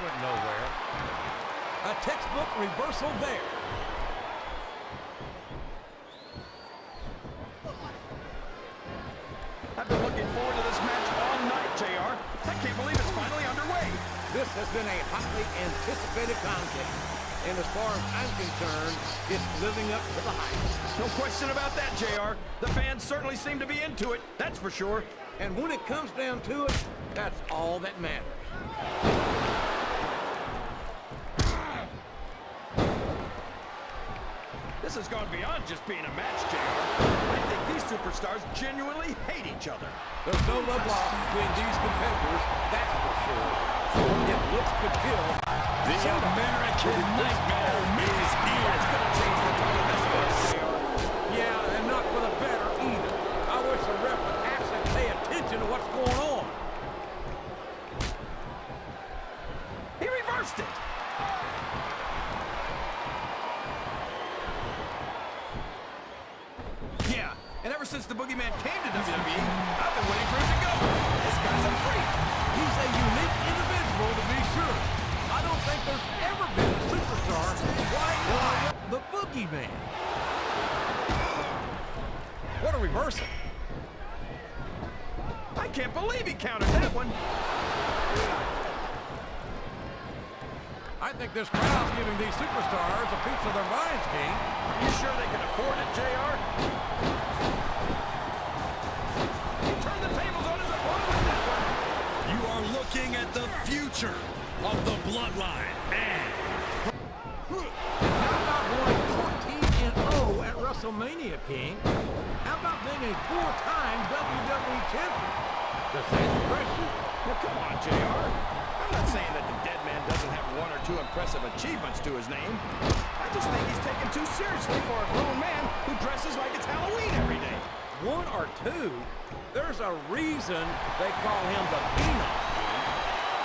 went nowhere. A textbook reversal there. I've been looking forward to this match all night, JR. I can't believe it's finally underway. This has been a hotly anticipated contest. And as far as I'm concerned, it's living up to the hype. No question about that, JR. The fans certainly seem to be into it, that's for sure. And when it comes down to it, that's all that matters. This has gone beyond just being a match, JR. I think these superstars genuinely hate each other. There's no love lost between these competitors, that's for sure. If looks could kill, the American Nightmare is here. That's going to change the tone of this match, JR. Yeah, and not for the better either. I wish the ref would actually pay attention to what's going on. He reversed it. Yeah, and ever since the Boogeyman came to WWE, I've been waiting for him to go. This guy's a freak. He's a unique individual, to be sure. I don't think there's ever been a superstar quite like the Boogeyman. What a reversal. I can't believe he countered that one. I think this crowd's giving these superstars a piece of their minds, King. Are you sure they can afford it, JR? He turned the tables on his opponent with that one. You are looking at the future of the Bloodline. And How about going 14-0 at WrestleMania, King? How about being a four-time WWE champion? Does that impress you? Well, come on, JR. I'm not saying that the dead man doesn't have one or two impressive achievements to his name. I just think he's taken too seriously for a grown man who dresses like it's Halloween every day. One or two? There's a reason they call him the Phenom.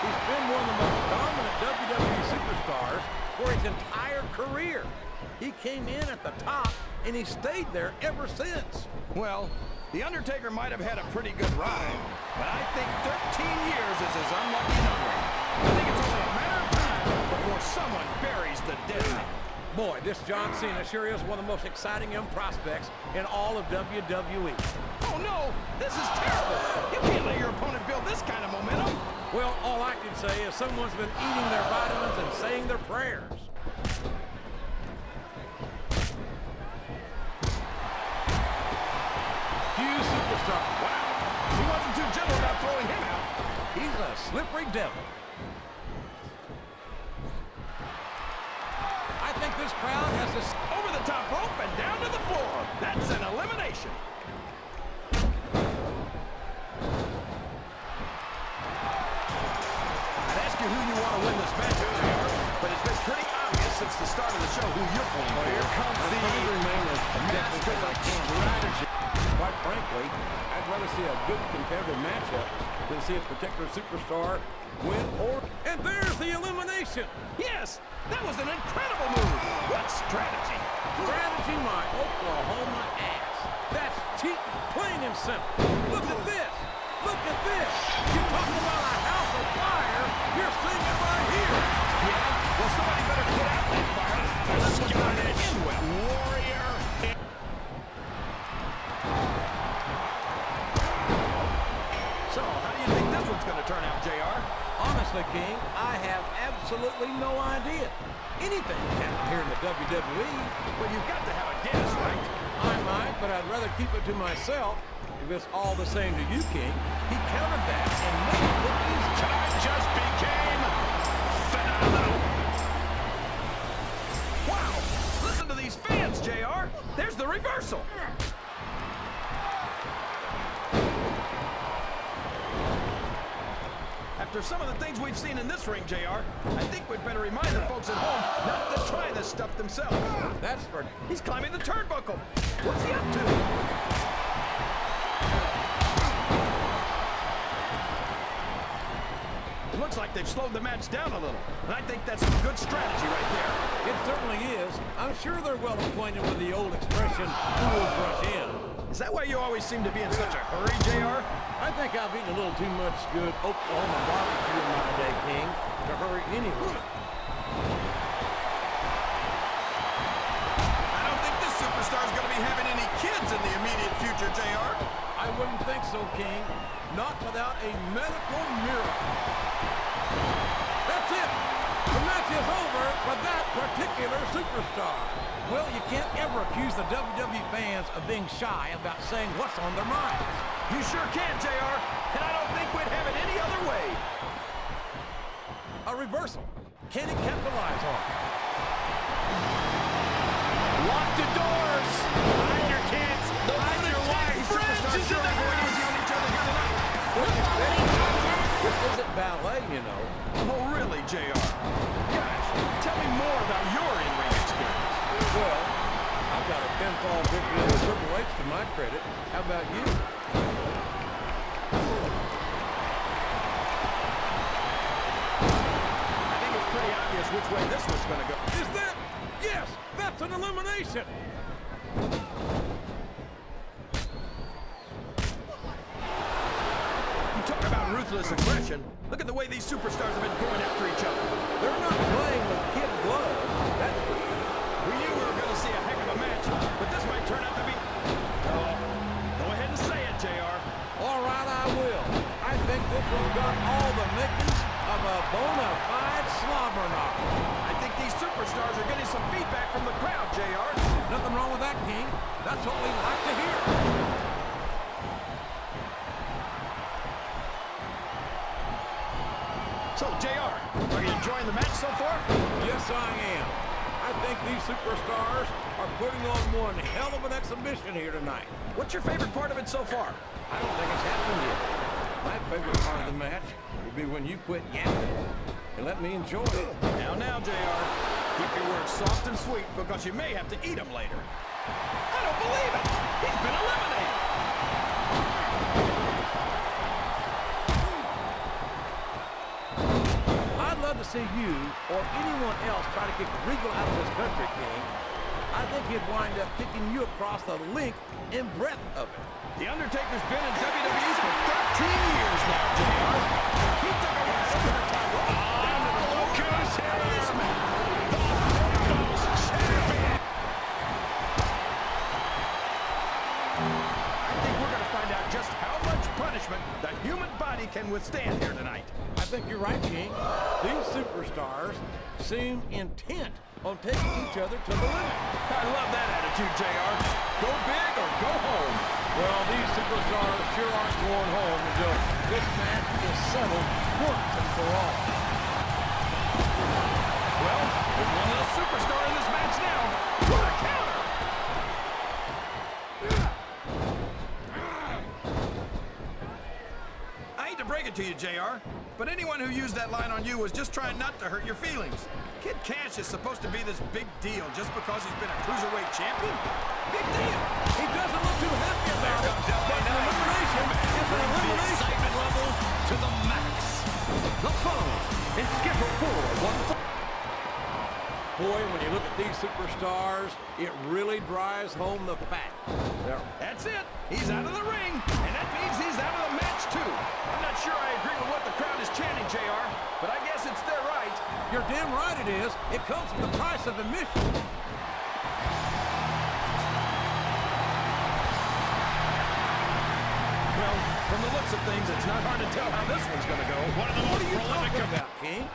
He's been one of the most dominant WWE superstars for his entire career. He came in at the top, and he stayed there ever since. Well, The Undertaker might have had a pretty good ride, but I think 13 years is his unlucky number. I think it's only a matter of time before someone buries the dead man. Boy, this John Cena sure is one of the most exciting young prospects in all of WWE. Oh no, this is terrible. You can't let your opponent build this kind of momentum. Well, all I can say is someone's been eating their vitamins and saying their prayers. Hugh Superstar. Wow, he wasn't too gentle about throwing him out. He's a slippery devil. I think this crowd has to... Over the top rope and down to the floor. That's an elimination. I'd ask you who you want to win this match, JR, but it's been pretty obvious since the start of the show who you're pulling for. Here comes the master of strategy. Quite frankly, I'd rather see a good competitive matchup than see a particular superstar win or... And there's the elimination! Yes, that was an incredible move. What strategy? Strategy my Oklahoma ass. That's cheating, plain and simple. Look at this! Look at this! You talk about a house of fire, you're seeing it right here! Yeah, well, somebody better put out that fire. This was not going to end well. Warrior. So, how do you think this one's going to turn out, JR? Honestly, King, I have absolutely no idea. Anything can happen here in the WWE. Well, you've got to have a guess, right? I might, but I'd rather keep it to myself. If it's all the same to you, King, he countered that and made it look easy. Tonight just became phenomenal. Wow, listen to these fans, JR. There's the reversal. After some of the things we've seen in this ring, JR, I think we'd better remind the folks at home not to try this stuff themselves. That's for... He's climbing the turnbuckle. What's he up to? It looks like they've slowed the match down a little, and I think that's some good strategy right there. It certainly is. I'm sure they're well acquainted with the old expression, fools rush in. Is that why you always seem to be in such a hurry, JR? I think I've eaten a little too much good Oklahoma barbecue in my day, King, to hurry anywhere. I don't think this superstar's going to be having any kids in the immediate future, JR. I wouldn't think so, King. Not without a medical miracle. That's it. The match is over for that particular superstar. Well, you can't ever accuse the WWE fans of being shy about saying what's on their minds. You sure can, JR. And I don't think we'd have it any other way. A reversal. Can he capitalize on it? Lock the doors. Hide your kids. Hide your wife. Superstars sure are going easy on each other here tonight. This isn't ballet, you know. Oh, really, JR? Gosh, tell me more about your in-ring experience. Well, I've got a pinfall victory over Triple H to my credit. How about you? I think it's pretty obvious which way this one's going to go. Is that? Yes, that's an elimination. You talk about ruthless aggression. Look at the way these superstars have been going after each other. They're not playing with kid gloves. That's for sure. We knew we were going to see a heck of a match, but this might turn out to be... Oh, go ahead and say it, JR. All right, I will. I think this one's got all the makings of a bona fide slobber knock. I think these superstars are getting some feedback from the crowd, JR. Nothing wrong with that, King. That's what we like to hear. So, JR, are you enjoying the match so far? Yes, I am. I think these superstars are putting on one hell of an exhibition here tonight. What's your favorite part of it so far? I don't think it's happened yet. My favorite part of the match will be when you quit yapping and let me enjoy it. Now, JR. Keep your words soft and sweet because you may have to eat them later. I don't believe it. He's been eliminated. I'd love to see you or anyone else try to kick Regal out of this country, King. I think he'd wind up kicking you across the length and breadth of it. The Undertaker's been in WWE for 13 years now, JR. He took a rest to the top rope. Down to the locals out of this match. I think we're going to find out just how much punishment the human body can withstand here tonight. I think you're right, King. These superstars seem intent on taking each other to the limit. I love that attitude, JR. Go big or go home. Well, these superstars sure aren't going home until this match is settled once and for all. Well, there's one little superstar in this match now. What a counter! I hate to break it to you, JR, but anyone who used that line on you was just trying not to hurt your feelings. Kid Cash is supposed to be this big deal just because he's been a cruiserweight champion? Big deal! He doesn't look too happy about it, but an elimination is an elimination. Excitement level to the max. The phone is scheduled for one. Boy, when you look at these superstars, it really drives home the fact. That's it. He's out of the ring, and that means he's out of the match, too. I'm not sure I agree with what the crowd is chanting, JR, but I guess it's their right. You're damn right it is. It comes with the price of admission. Well, from the looks of things, it's not hard to tell how this one's going to go. One of the What most are you prolific talking about, King?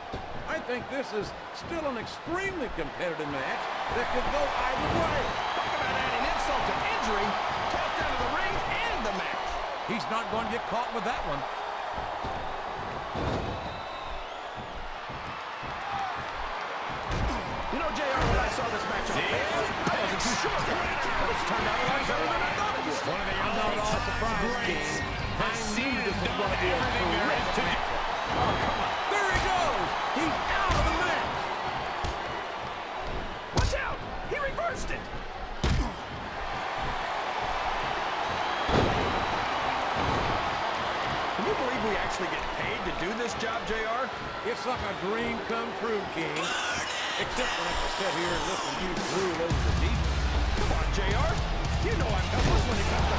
I think this is still an extremely competitive match that could go either way. Talk about adding insult to injury. Tossed out of the ring and the match. He's not going to get caught with that one. You know, JR, when I saw this match on paper, I wasn't too sure. But it's turned out a lot better than I thought it would. One of the I'm not at all surprised, King. I knew this was going to be a terrific match. Oh, come on. There he goes. He's out of the match. Watch out. He reversed it. Can you believe we actually get paid to do this job, JR? It's like a dream come true, King. Except when I have to sit here and listen to you drool over the deep. Come on, JR. You know I'm helpless when it comes to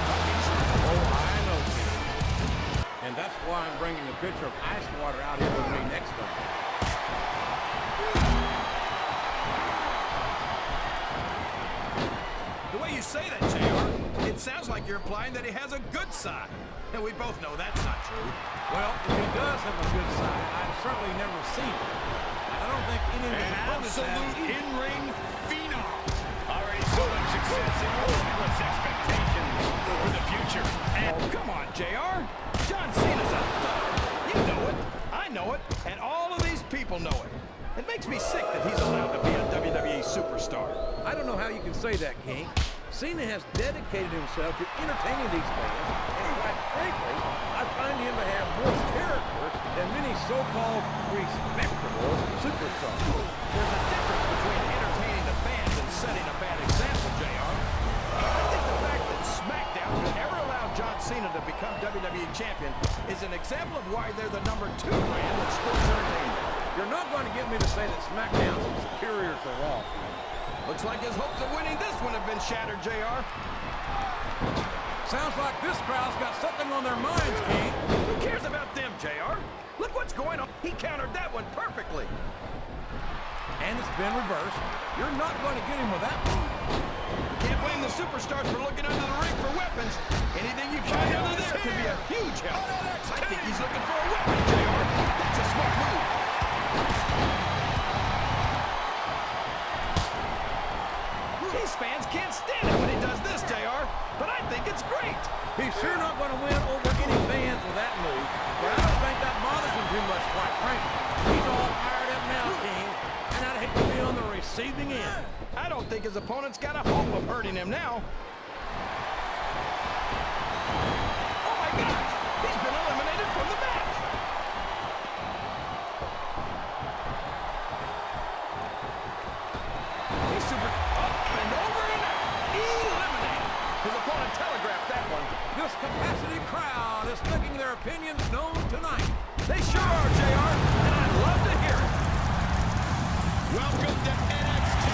And that's why I'm bringing a pitcher of ice water out here with me next time. The way you say that, JR, it sounds like you're implying that he has a good side. And we both know that's not true. Well, if he does have a good side, I've certainly never seen it. I don't think any of his An opponents have absolute either. in-ring phenom. Already so much success and limitless expectations for the future. And Oh, come on, JR. John Cena's a thug. You know it. I know it. And all of these people know it. It makes me sick that he's allowed to be a WWE superstar. I don't know how you can say that, King. Cena has dedicated himself to entertaining these fans, and quite frankly, I find him to have more character than many so-called respectable superstars. There's a difference between entertaining the fans and setting a bad example, JR. I think the fact that SmackDown could ever allow John Cena to become WWE champion is an example of why they're the #2 brand in sports entertainment. You're not going to get me to say that SmackDown's superior to Raw. Looks like his hopes of winning this one have been shattered, JR. Sounds like this crowd's got something on their minds, King. Who cares about them, JR? Look what's going on. He countered that one perfectly. And it's been reversed. You're not going to get him with that one. You can't blame the superstars for looking under the ring for weapons. Anything you find under there could be a huge help. I think he's looking for a weapon, JR. That's a smart move. These fans can't stand it when he does this, JR, but I think it's great. He's sure not going to win over any fans with that move, but I don't think that bothers him too much, quite frankly. He's all fired up now, King, and I'd hate to be on the receiving end. I don't think his opponent's got a hope of hurting him now. Oh my gosh! He's been eliminated from the match! He's super up and over and out. Eliminated. His opponent telegraphed that one. This capacity crowd is making their opinions known tonight. They sure are, JR, and I'd love to hear it. welcome to NXT.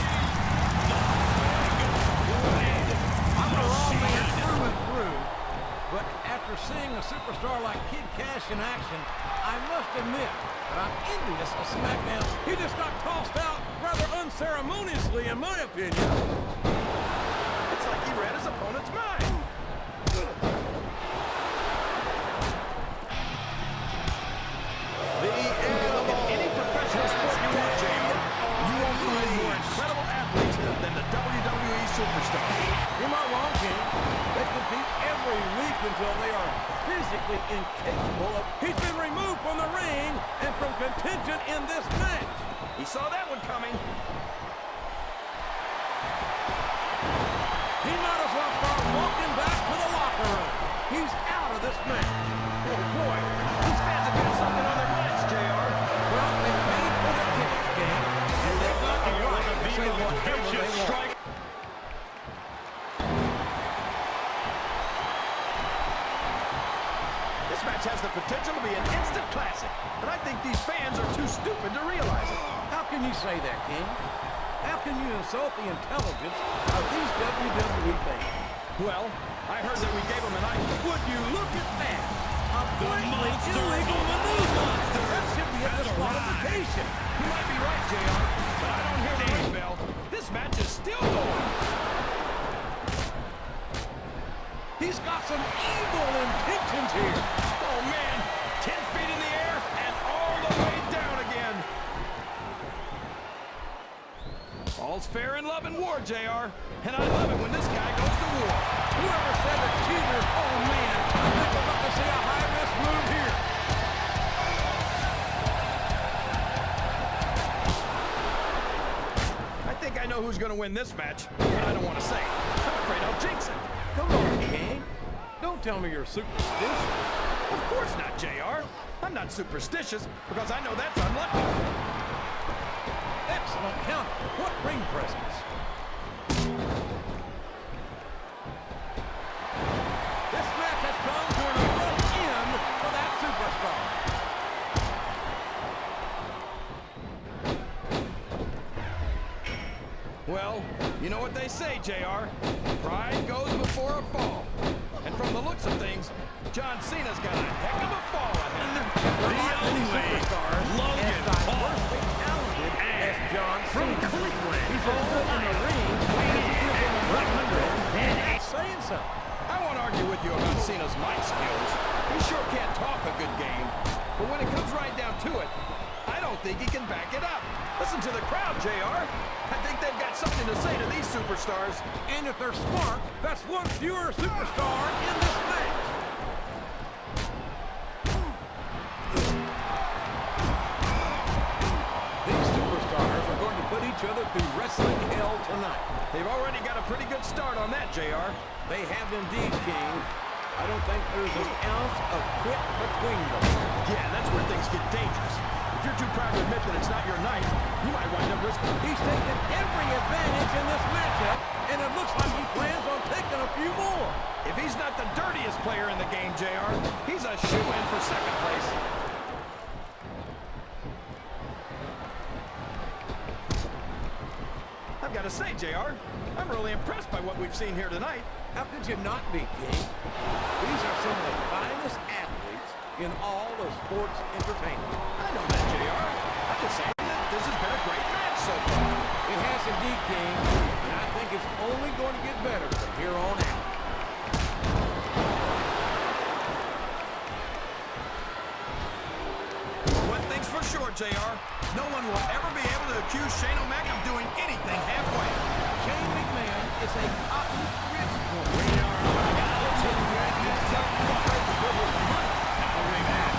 I'm a Raw man through and through, but after seeing a superstar like Kid Cash in action, I must admit that I'm envious of SmackDown. He just got tossed out rather unceremoniously, in my opinion. It's like he read his opponent's mind. In any professional sport you want, JR, you won't find more incredible athletes than the WWE superstars. You're not wrong, King. They compete every week until they are physically incapable of... He's been removed from the ring and from contention in this match. He saw that one coming. He might as well start walking back to the locker room. He's out of this match. Oh boy, these fans have got something on their minds, JR. Well, they paid for their tickets, King, and they've got the right to say whatever they Vicious want. strike. This match has the potential to be an instant classic, but I think these fans are too stupid to realize it. How can you say that, King? How can you insult the intelligence of these WWE fans? Well, I heard that we gave them an item. Would you look at that? A blatantly monster illegal of a maneuver. monster That should be a has disqualification. You might be right, JR, but I don't hear the ring bell. This match is still going. He's got some evil intentions here. Oh, man. 10 feet in the air and all the way down again. All's fair in love and war, JR. And I love it when this guy goes to war. Whoever said that cheaters, oh man, I think we're about to see a high-risk move here. I think I know who's going to win this match, but I don't want to say. I'm afraid I'll jinx it. Come on, King. Don't tell me you're superstitious. Of course not, JR. I'm not superstitious because I know that's unlucky. Excellent counter. What ring presence. This match has come to an abrupt end for that superstar. Well, you know what they say, JR. Pride goes before a fall. And from the looks of things, John Cena's got a heck of a fall ahead. There aren't many superstars as diversely talented as John Cena. He's as good in the ring as he is in the ring. That's saying something. I won't argue with you about Cena's mic skills. He sure can't talk a good game. But when it comes right down to it, I don't think he can back it up. Listen to the crowd, JR. I think they've got something to say to these superstars. And if they're smart, that's one fewer superstar in this match. These superstars are going to put each other through wrestling hell tonight. They've already got a pretty good start on that, JR. They have indeed, King. I don't think there's an ounce of quit between them. Yeah, that's where things get dangerous. If you're too proud to admit that it's not your night, you might wind up risking. He's taken every advantage in this matchup, and it looks like he plans on taking a few more. If he's not the dirtiest player in the game, JR, he's a shoo-in for second place. I've got to say, JR, I'm really impressed by what we've seen here tonight. How could you not be, King? These are some of the finest athletes in all of sports entertainment. I know that, JR. I'm just saying that this has been a great match so far. It has indeed, King, and I think it's only going to get better from here on out. One thing's for sure, JR. No one will ever be able to accuse Shane O'Mac of doing anything halfway. Shane McMahon is a cotton-rich boy. We are about to get this up fight for his money. Now we have.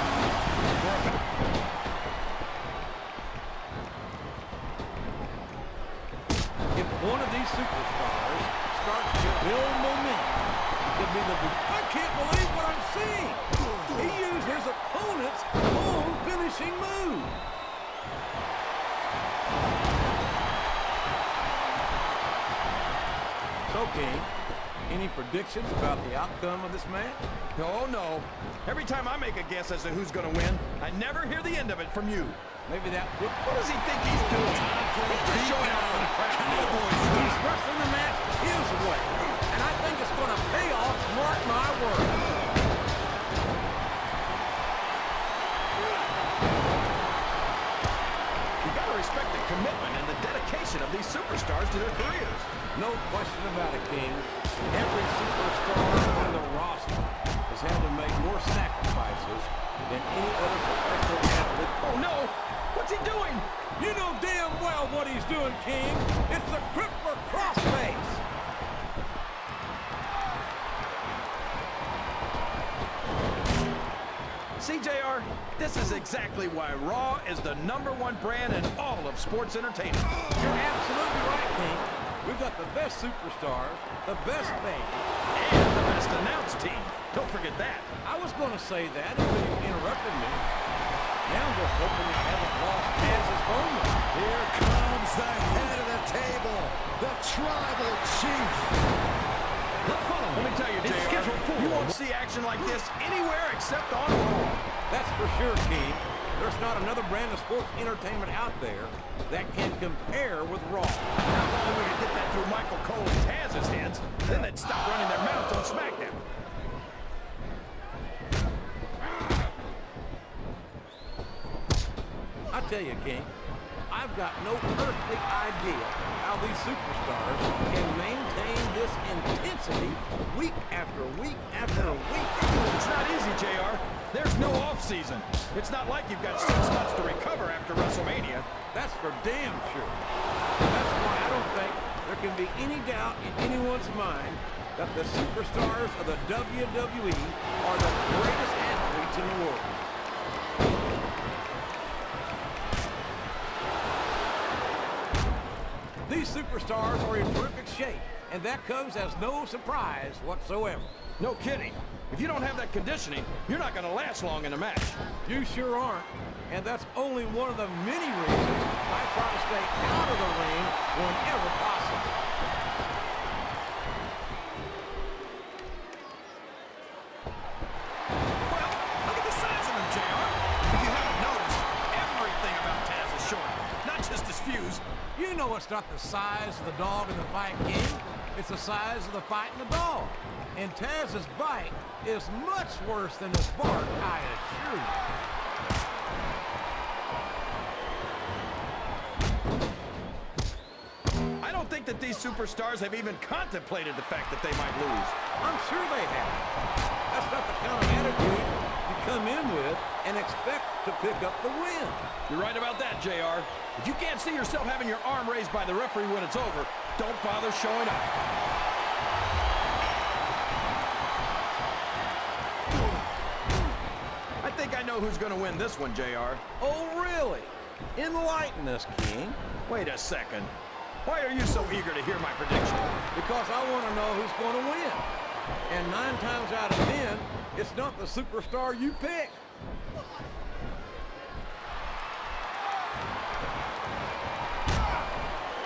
If one of these superstars starts to build momentum, it could be the... I can't believe what I'm seeing! He used his opponent's own finishing move. So, King, any predictions about the outcome of this match? Oh, no. Every time I make a guess as to who's going to win, I never hear the end of it from you. Maybe that... What does he think he's doing? He's just showing off for the crowd. He's wrestling the match his way, and I think it's going to pay off, mark my words. You got to respect the commitment and the dedication of these superstars to their careers. No question about it, King. Every superstar on the roster has had to make more sacrifices than any other professional athlete. Oh, no. What's he doing? You know damn well what he's doing, King. It's the Crippler crossface. CJR, this is exactly why Raw is the #1 brand in all of sports entertainment. You're absolutely right, King. We've got the best superstars, the best fans, And the best announced team. Don't forget that. I was going to say that until you interrupted me. Now I'm just hoping you haven't lost Taz's moment. Here comes the head of the table, the Tribal Chief. Let me tell you, JR, you won't see action like this anywhere except on Raw. That's for sure, King. There's not another brand of sports entertainment out there that can compare with Raw. Now, if only we could get that through Michael Cole and Taz's heads, then they'd stop running their mouths on SmackDown. I tell you, King, I've got no earthly idea how these superstars can maintain this intensity week after week after week. It's not easy, JR. There's no off-season. It's not like you've got 6 months to recover after WrestleMania. That's for damn sure. That's why I don't think there can be any doubt in anyone's mind that the superstars of the WWE are the greatest athletes in the world. These superstars are in terrific shape, and that comes as no surprise whatsoever. No kidding. If you don't have that conditioning, you're not going to last long in a match. You sure aren't, and that's only one of the many reasons I try to stay out of the ring whenever possible. Well, look at the size of him, JR. If you haven't noticed, everything about Taz is short, not just his fuse. You know it's not the size of the dog in the fight, King. It's the size of the fight in the dog. And Taz's bite is much worse than his bark, I assure you. I don't think that these superstars have even contemplated the fact that they might lose. I'm sure they have. That's not the kind of attitude you come in with and expect to pick up the win. You're right about that, JR. If you can't see yourself having your arm raised by the referee when it's over, don't bother showing up. I think I know who's going to win this one, JR. Oh, really? Enlighten us, King. Wait a second. Why are you so eager to hear my prediction? Because I want to know who's going to win. And 9 times out of 10, it's not the superstar you pick.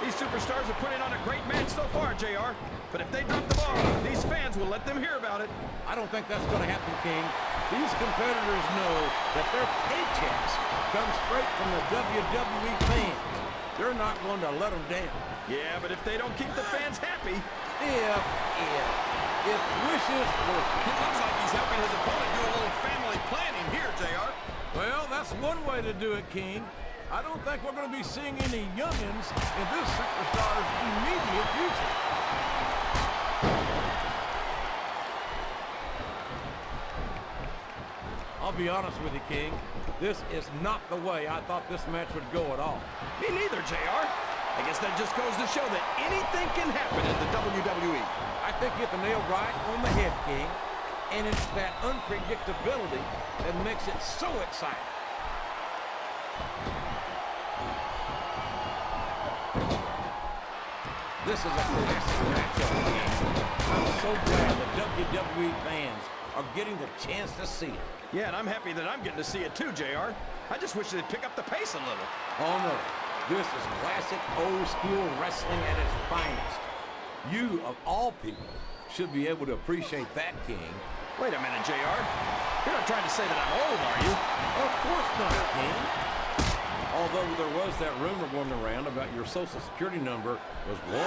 These superstars are putting on a great match so far, JR. But if they drop the ball, these fans will let them hear about it. I don't think that's going to happen, King. These competitors know that their paychecks come straight from the WWE fans. They're not going to let them down. Yeah, but if they don't keep the fans happy... If wishes were... It looks like he's helping his opponent do a little family planning here, JR. Well, that's one way to do it, King. I don't think we're going to be seeing any youngins in this superstar's immediate future. I'll be honest with you, King. This is not the way I thought this match would go at all. Me neither, JR. I guess that just goes to show that anything can happen in the WWE. I think you hit the nail right on the head, King. And it's that unpredictability that makes it so exciting. This is a classic matchup, King. I'm so glad the WWE fans are getting the chance to see it. Yeah, and I'm happy that I'm getting to see it too, JR. I just wish they'd pick up the pace a little. Oh, no. This is classic old-school wrestling at its finest. You, of all people, should be able to appreciate that, King. Wait a minute, JR. You're not trying to say that I'm old, are you? Of course not, King. Although there was that rumor going around about your social security number was 1.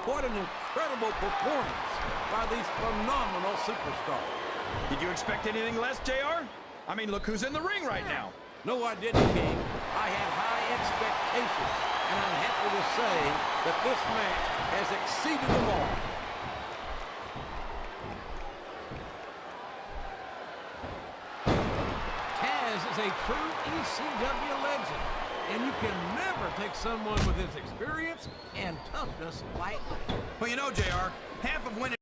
What an incredible performance by these phenomenal superstars. Did you expect anything less, JR? I mean, look who's in the ring right now. No, I didn't, King. I had high expectations, and I'm happy to say that this match has exceeded them all. Taz is a true ECW legend, and you can never take someone with his experience and toughness lightly. Well, you know, JR, half of winning